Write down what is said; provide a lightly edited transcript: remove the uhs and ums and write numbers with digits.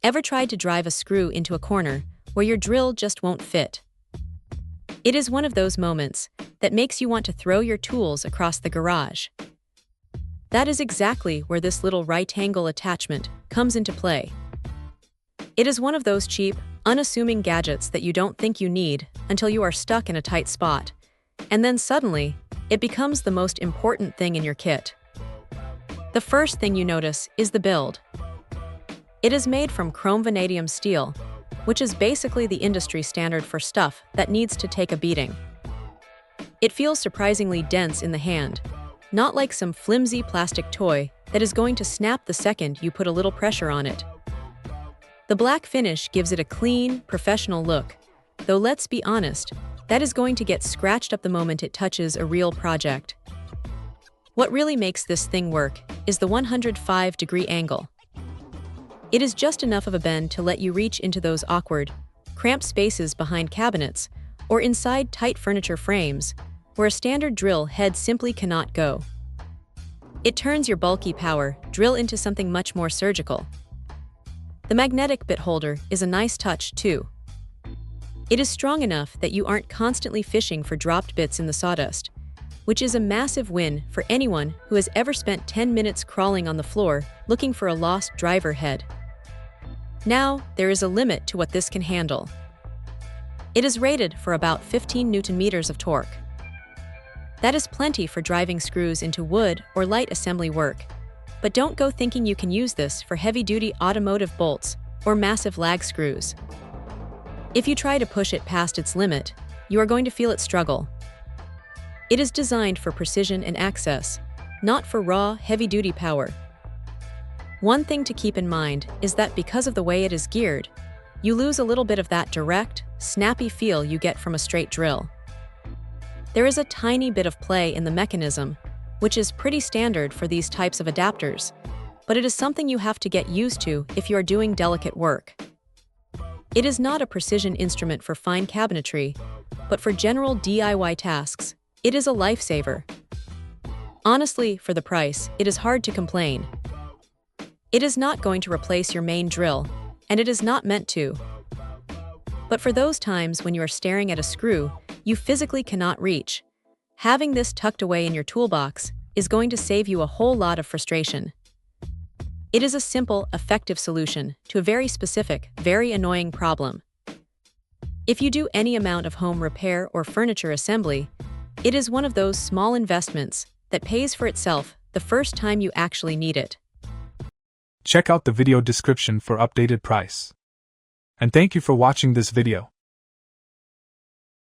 Ever tried to drive a screw into a corner where your drill just won't fit? It is one of those moments that makes you want to throw your tools across the garage. That is exactly where this little right-angle attachment comes into play. It is one of those cheap, unassuming gadgets that you don't think you need until you are stuck in a tight spot, and then suddenly, it becomes the most important thing in your kit. The first thing you notice is the build. It is made from chrome vanadium steel, which is basically the industry standard for stuff that needs to take a beating. It feels surprisingly dense in the hand, not like some flimsy plastic toy that is going to snap the second you put a little pressure on it. The black finish gives it a clean, professional look, though let's be honest, that is going to get scratched up the moment it touches a real project. What really makes this thing work is the 105-degree angle. It is just enough of a bend to let you reach into those awkward, cramped spaces behind cabinets or inside tight furniture frames where a standard drill head simply cannot go. It turns your bulky power drill into something much more surgical. The magnetic bit holder is a nice touch, too. It is strong enough that you aren't constantly fishing for dropped bits in the sawdust, which is a massive win for anyone who has ever spent 10 minutes crawling on the floor looking for a lost driver head. Now, there is a limit to what this can handle. It is rated for about 15 Newton-meters of torque. That is plenty for driving screws into wood or light assembly work, but don't go thinking you can use this for heavy-duty automotive bolts or massive lag screws. If you try to push it past its limit, you are going to feel it struggle. It is designed for precision and access, not for raw, heavy-duty power. One thing to keep in mind is that because of the way it is geared, you lose a little bit of that direct, snappy feel you get from a straight drill. There is a tiny bit of play in the mechanism, which is pretty standard for these types of adapters, but it is something you have to get used to if you are doing delicate work. It is not a precision instrument for fine cabinetry, but for general DIY tasks, it is a lifesaver. Honestly, for the price, it is hard to complain. It is not going to replace your main drill, and it is not meant to. But for those times when you are staring at a screw you physically cannot reach, having this tucked away in your toolbox is going to save you a whole lot of frustration. It is a simple, effective solution to a very specific, very annoying problem. If you do any amount of home repair or furniture assembly, it is one of those small investments that pays for itself the first time you actually need it. Check out the video description for updated price. And thank you for watching this video.